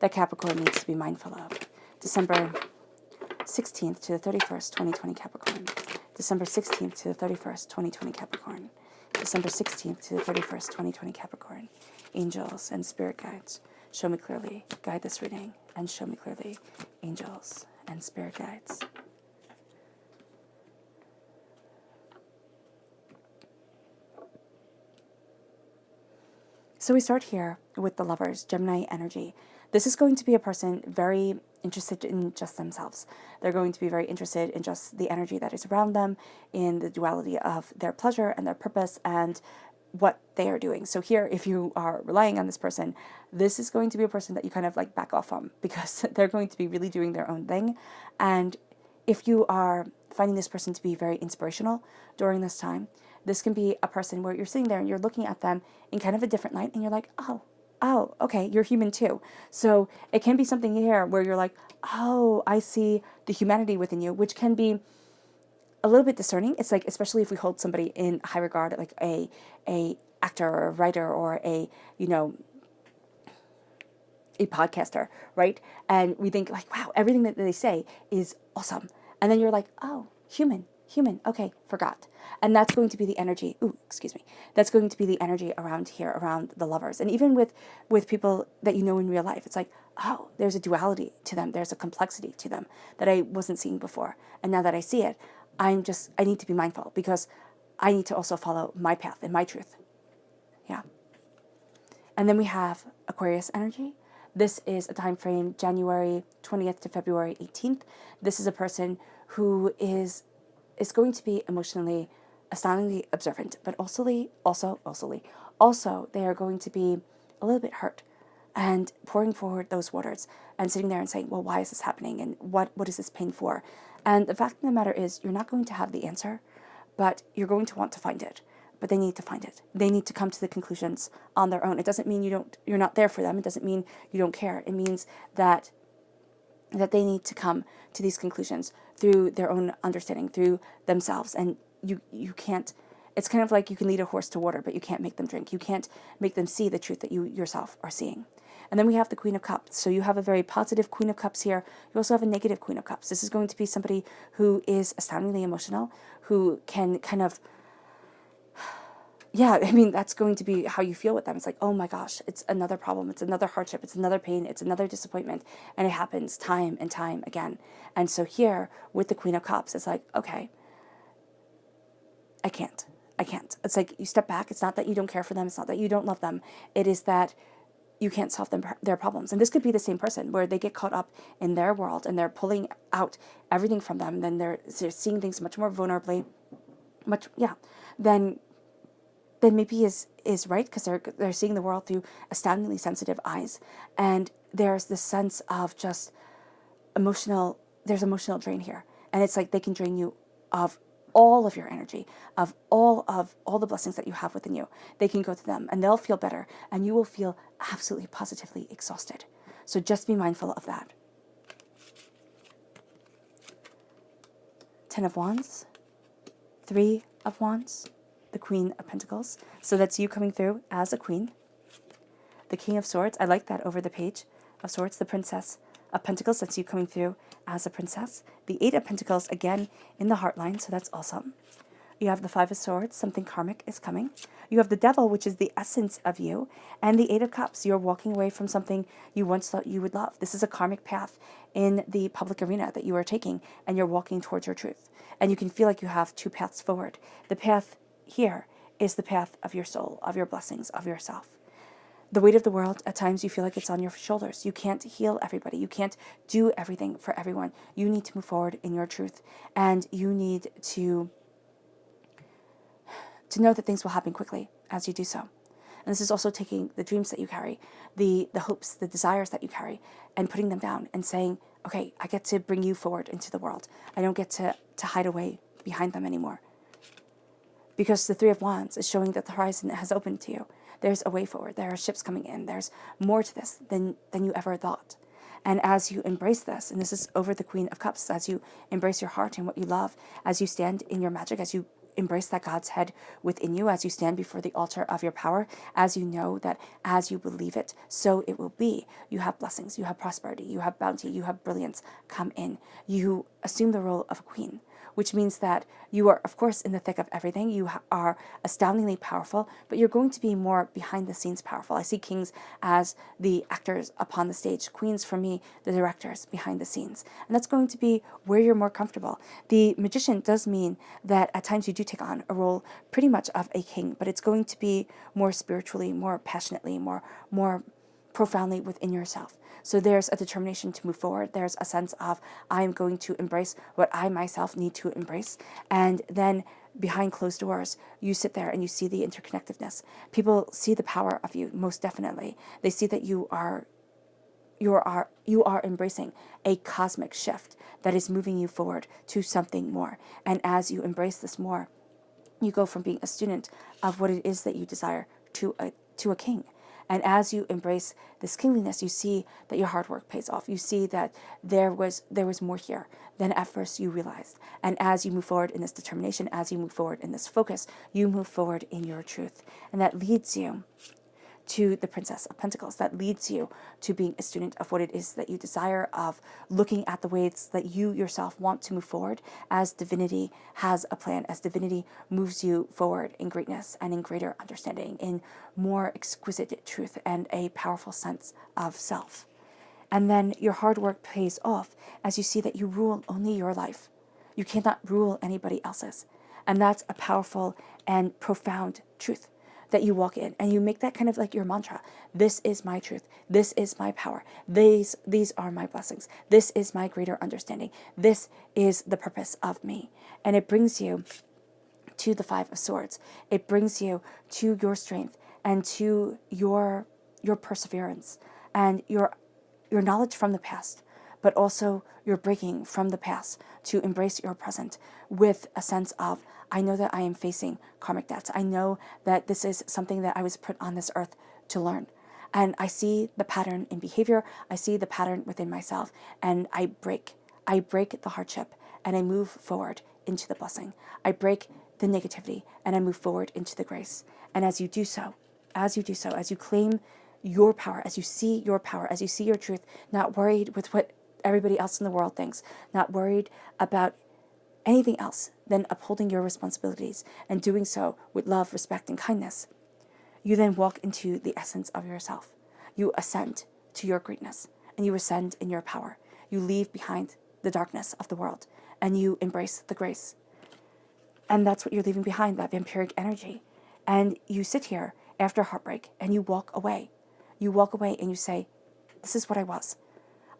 that Capricorn needs to be mindful of? December 16th to the 31st, 2020 Capricorn. December 16th to the 31st, 2020 Capricorn. December 16th to the 31st, 2020 Capricorn. Angels and spirit guides, show me clearly, guide this reading, and show me clearly, angels and spirit guides. So we start here with the Lovers, Gemini energy. This is going to be a person very interested in just themselves. They're going to be very interested in just the energy that is around them, in the duality of their pleasure and their purpose and what they are doing. So here, if you are relying on this person, this is going to be a person that you kind of like back off from, because they're going to be really doing their own thing. And if you are finding this person to be very inspirational during this time, this can be a person where you're sitting there and you're looking at them in kind of a different light and you're like, oh, okay, you're human too. So it can be something here where you're like, oh, I see the humanity within you, which can be a little bit discerning. It's like, especially if we hold somebody in high regard, like a actor or a writer or a podcaster, right? And we think like, wow, everything that they say is awesome. And then you're like, oh, human, okay, forgot. And that's going to be the energy. That's going to be the energy around here, around the Lovers. And even with people that you know in real life, it's like, oh, there's a duality to them. There's a complexity to them that I wasn't seeing before. And now that I see it, I need to be mindful, because I need to also follow my path and my truth. Yeah. And then we have Aquarius energy. This is a time frame, January 20th to February 18th. This is a person who is going to be emotionally astoundingly observant, but also they are going to be a little bit hurt and pouring forward those waters and sitting there and saying, well, why is this happening? And what is this pain for? And the fact of the matter is, you're not going to have the answer, but you're going to want to find it. But they need to find it. They need to come to the conclusions on their own. It doesn't mean you're not there for them. It doesn't mean you don't care. It means that they need to come to these conclusions through their own understanding, through themselves. And you can't, it's kind of like you can lead a horse to water, but you can't make them drink. You can't make them see the truth that you yourself are seeing. And then we have the Queen of Cups. So you have a very positive Queen of Cups here. You also have a negative Queen of Cups. This is going to be somebody who is astoundingly emotional, who can kind of, yeah, I mean, that's going to be how you feel with them. It's like, oh my gosh, it's another problem. It's another hardship. It's another pain. It's another disappointment. And it happens time and time again. And so here with the Queen of Cups, it's like, okay, I can't. It's like you step back. It's not that you don't care for them. It's not that you don't love them. It is that you can't solve their problems. And this could be the same person where they get caught up in their world and they're pulling out everything from them. Then they're seeing things much more vulnerably, then maybe is right, because they're seeing the world through astoundingly sensitive eyes. And there's this sense of just emotional drain here. And it's like they can drain you of all of your energy, of all the blessings that you have within you. They can go to them and they'll feel better, and you will feel absolutely positively exhausted. So just be mindful of that. 10 of Wands, 3 of Wands, the Queen of Pentacles. So that's you coming through as a queen. The King of Swords, I like that over the Page of Swords. The Princess of Pentacles, that's you coming through as a princess. The 8 of Pentacles, again, in the heart line, so that's awesome. You have the 5 of Swords, something karmic is coming. You have the Devil, which is the essence of you. And the 8 of Cups, you're walking away from something you once thought you would love. This is a karmic path in the public arena that you are taking, and you're walking towards your truth. And you can feel like you have 2 paths forward. The path here is the path of your soul, of your blessings, of yourself. The weight of the world, at times you feel like it's on your shoulders. You can't heal everybody. You can't do everything for everyone. You need to move forward in your truth. And you need to know that things will happen quickly as you do so. And this is also taking the dreams that you carry, the hopes, the desires that you carry, and putting them down and saying, okay, I get to bring you forward into the world. I don't get to hide away behind them anymore. Because the 3 of Wands is showing that the horizon has opened to you. There's a way forward. There are ships coming in. There's more to this than you ever thought. And as you embrace this, and this is over the Queen of Cups, as you embrace your heart and what you love, as you stand in your magic, as you embrace that God's head within you, as you stand before the altar of your power, as you know that as you believe it, so it will be. You have blessings, you have prosperity, you have bounty, you have brilliance come in. You assume the role of a queen, which means that you are, of course, in the thick of everything. You are astoundingly powerful, but you're going to be more behind the scenes powerful. I see kings as the actors upon the stage, queens for me, the directors behind the scenes. And that's going to be where you're more comfortable. The magician does mean that at times you do take on a role pretty much of a king, but it's going to be more spiritually, more passionately, more profoundly within yourself. So there's a determination to move forward. There's a sense of, I'm going to embrace what I myself need to embrace. And then behind closed doors, you sit there and you see the interconnectedness. People see the power of you, most definitely. They see that you are embracing a cosmic shift that is moving you forward to something more. And as you embrace this more, you go from being a student of what it is that you desire to a king. And as you embrace this kingliness, you see that your hard work pays off. You see that there was more here than at first you realized. And as you move forward in this determination, as you move forward in this focus, you move forward in your truth. And that leads you to the Princess of Pentacles. That leads you to being a student of what it is that you desire, of looking at the ways that you yourself want to move forward, as divinity has a plan, as divinity moves you forward in greatness and in greater understanding, in more exquisite truth and a powerful sense of self. And then your hard work pays off as you see that you rule only your life. You cannot rule anybody else's. And that's a powerful and profound truth that you walk in, and you make that kind of like your mantra. This is my truth. This is my power. These are my blessings. This is my greater understanding. This is the purpose of me. And it brings you to the Five of Swords. It brings you to your strength and to your perseverance and your knowledge from the past, but also your breaking from the past to embrace your present with a sense of, I know that I am facing karmic debts. I know that this is something that I was put on this earth to learn. And I see the pattern in behavior. I see the pattern within myself. And I break the hardship and I move forward into the blessing. I break the negativity and I move forward into the grace. And as you do so, as you claim your power, as you see your power, as you see your truth, not worried with what everybody else in the world thinks, not worried about anything else than upholding your responsibilities and doing so with love, respect, and kindness, you then walk into the essence of yourself. You ascend to your greatness and you ascend in your power. You leave behind the darkness of the world and you embrace the grace. And that's what you're leaving behind, that vampiric energy. And you sit here after heartbreak and you walk away. You walk away and you say, this is what I was.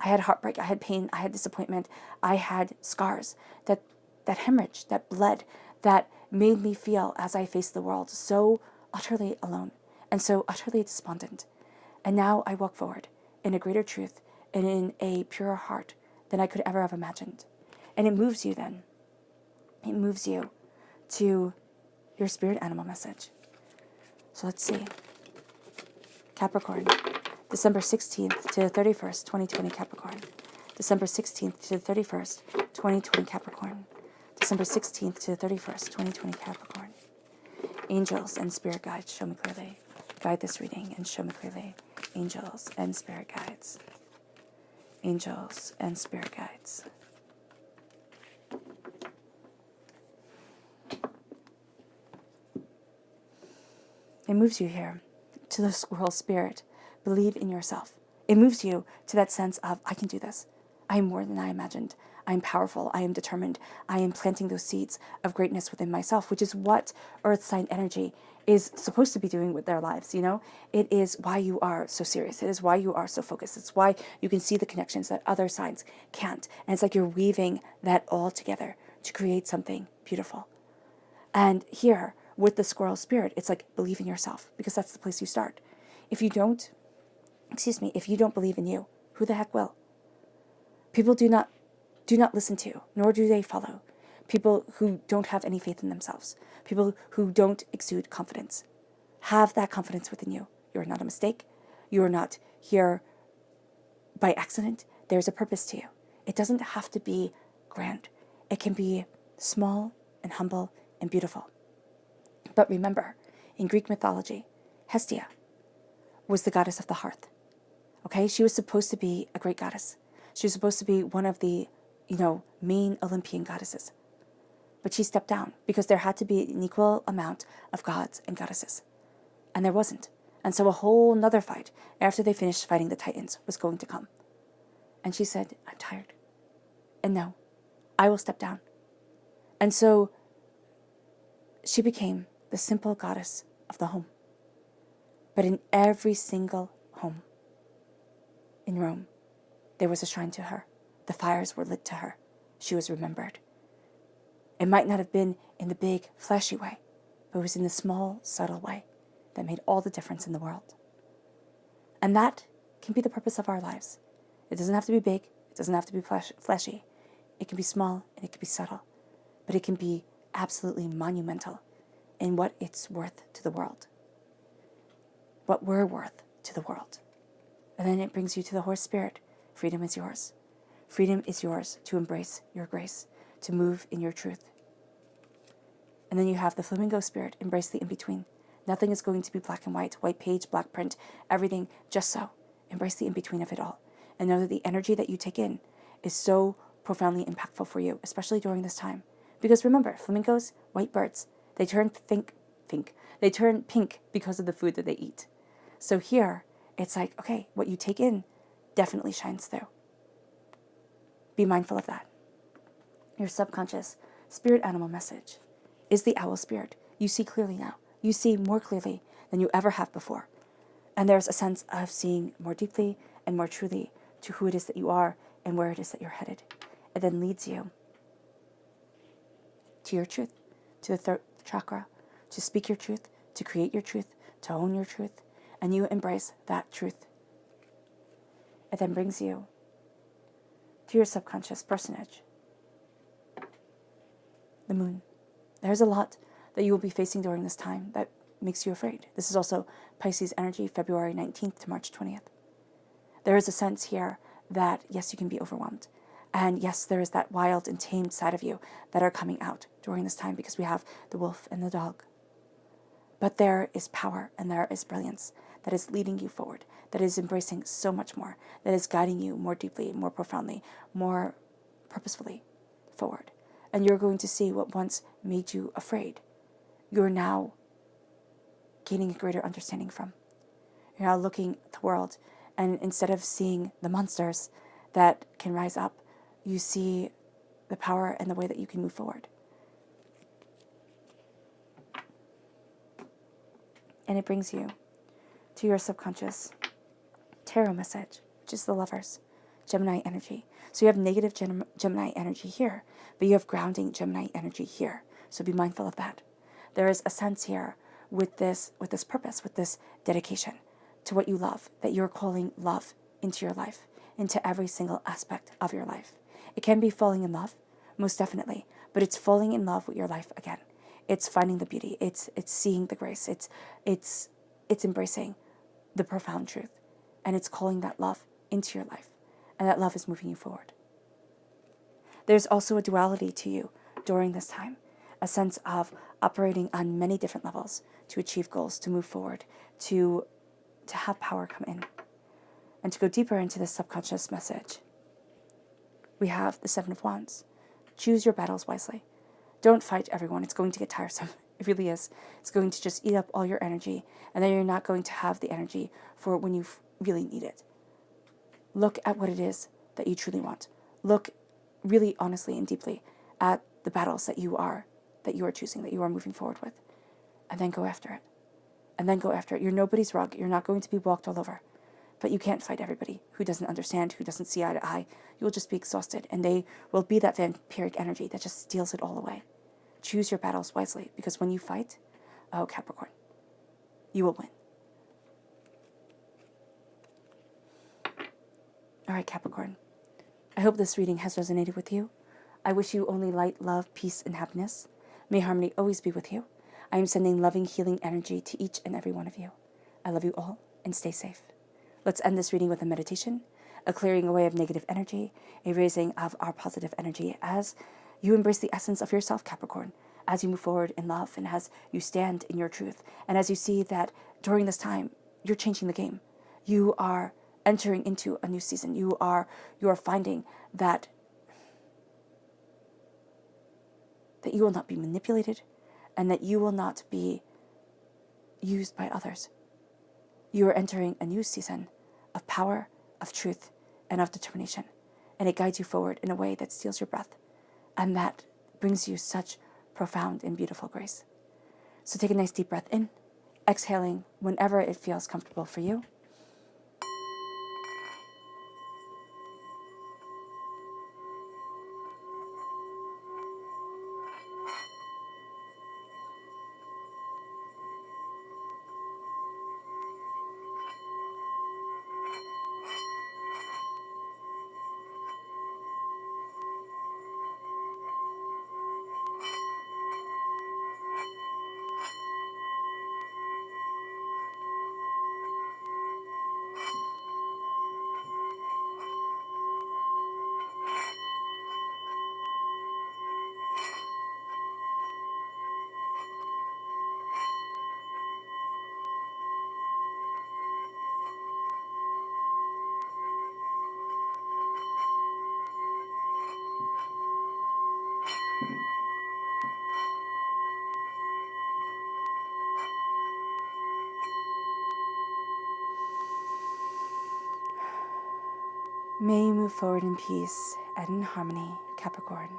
I had heartbreak, I had pain, I had disappointment, I had scars that hemorrhaged, that bled, that made me feel, as I faced the world, so utterly alone and so utterly despondent. And now I walk forward in a greater truth and in a purer heart than I could ever have imagined. And it moves you then. It moves you to your spirit animal message. So let's see. Capricorn, December 16th to the 31st, 2020 Capricorn. December 16th to the 31st, 2020 Capricorn. December 16th to the 31st, 2020 Capricorn. Angels and spirit guides, show me clearly. Guide this reading and show me clearly. Angels and spirit guides. Angels and spirit guides. It moves you here to the squirrel spirit. Believe in yourself. It moves you to that sense of, I can do this. I am more than I imagined. I am powerful. I am determined. I am planting those seeds of greatness within myself, which is what earth sign energy is supposed to be doing with their lives. You know, it is why you are so serious. It is why you are so focused. It's why you can see the connections that other signs can't. And it's like you're weaving that all together to create something beautiful. And here with the squirrel spirit, it's like, believe in yourself, because that's the place you start. If you don't believe in you, who the heck will? People do not listen to, nor do they follow. People who don't have any faith in themselves. People who don't exude confidence. Have that confidence within you. You are not a mistake. You are not here by accident. There's a purpose to you. It doesn't have to be grand. It can be small and humble and beautiful. But remember, in Greek mythology, Hestia was the goddess of the hearth. Okay, she was supposed to be a great goddess. She was supposed to be one of the, main Olympian goddesses. But she stepped down because there had to be an equal amount of gods and goddesses. And there wasn't. And so a whole nother fight, after they finished fighting the Titans, was going to come. And she said, I'm tired. And no, I will step down. And so she became the simple goddess of the home. But in every single home in Rome, there was a shrine to her. The fires were lit to her. She was remembered. It might not have been in the big, flashy way, but it was in the small, subtle way that made all the difference in the world. And that can be the purpose of our lives. It doesn't have to be big. It doesn't have to be flashy. It can be small and it can be subtle. But it can be absolutely monumental in what it's worth to the world. What we're worth to the world. And then it brings you to the horse spirit. Freedom is yours. Freedom is yours to embrace your grace, to move in your truth. And then you have the flamingo spirit, embrace the in-between. Nothing is going to be black and white page, black print, everything just so. Embrace the in-between of it all. And know that the energy that you take in is so profoundly impactful for you, especially during this time. Because remember, flamingos, white birds, they turn they turn pink because of the food that they eat. So here, it's like, okay, what you take in definitely shines through. Be mindful of that. Your subconscious spirit animal message is the owl spirit. You see clearly now. You see more clearly than you ever have before. And there's a sense of seeing more deeply and more truly to who it is that you are and where it is that you're headed. It then leads you to your truth, to the third chakra, to speak your truth, to create your truth, to own your truth, and you embrace that truth. It then brings you to your subconscious personage, the moon. There's a lot that you will be facing during this time that makes you afraid. This is also Pisces energy, February 19th to March 20th. There is a sense here that, yes, you can be overwhelmed. And yes, there is that wild and tamed side of you that are coming out during this time because we have the wolf and the dog. But there is power and there is brilliance that is leading you forward, that is embracing so much more, that is guiding you more deeply, more profoundly, more purposefully forward. And you're going to see what once made you afraid, you're now gaining a greater understanding from. You're now looking at the world, and instead of seeing the monsters that can rise up, you see the power and the way that you can move forward. And it brings you to your subconscious tarot message, which is the Lovers, Gemini energy. So you have negative Gemini energy here, but you have grounding Gemini energy here. So be mindful of that. There is a sense here with this purpose, with this dedication to what you love, that you're calling love into your life, into every single aspect of your life. It can be falling in love, most definitely, but it's falling in love with your life again. It's finding the beauty. It's seeing the grace. It's embracing the profound truth, and it's calling that love into your life, and that love is moving you forward. There's also a duality to you during this time, a sense of operating on many different levels to achieve goals, to move forward, to have power come in. And to go deeper into this subconscious message, we have the Seven of Wands. Choose your battles wisely. Don't fight everyone. It's going to get tiresome. It really is. It's going to just eat up all your energy, and then you're not going to have the energy for when you really need it. Look at what it is that you truly want. Look really honestly and deeply at the battles that you are choosing, that you are moving forward with, and then go after it. And then go after it. You're nobody's rug. You're not going to be walked all over. But you can't fight everybody who doesn't understand, who doesn't see eye to eye. You'll just be exhausted, and they will be that vampiric energy that just steals it all away. Choose your battles wisely, because when you fight, oh, Capricorn, you will win. All right, Capricorn. I hope this reading has resonated with you. I wish you only light, love, peace, and happiness. May harmony always be with you. I am sending loving, healing energy to each and every one of you. I love you all, and stay safe. Let's end this reading with a meditation, a clearing away of negative energy, a raising of our positive energy as you embrace the essence of yourself, Capricorn, as you move forward in love and as you stand in your truth. And as you see that during this time, you're changing the game. You are entering into a new season. You are finding that you will not be manipulated and that you will not be used by others. You are entering a new season of power, of truth, and of determination. And it guides you forward in a way that steals your breath. And that brings you such profound and beautiful grace. So take a nice deep breath in, exhaling whenever it feels comfortable for you. May you move forward in peace and in harmony, Capricorn.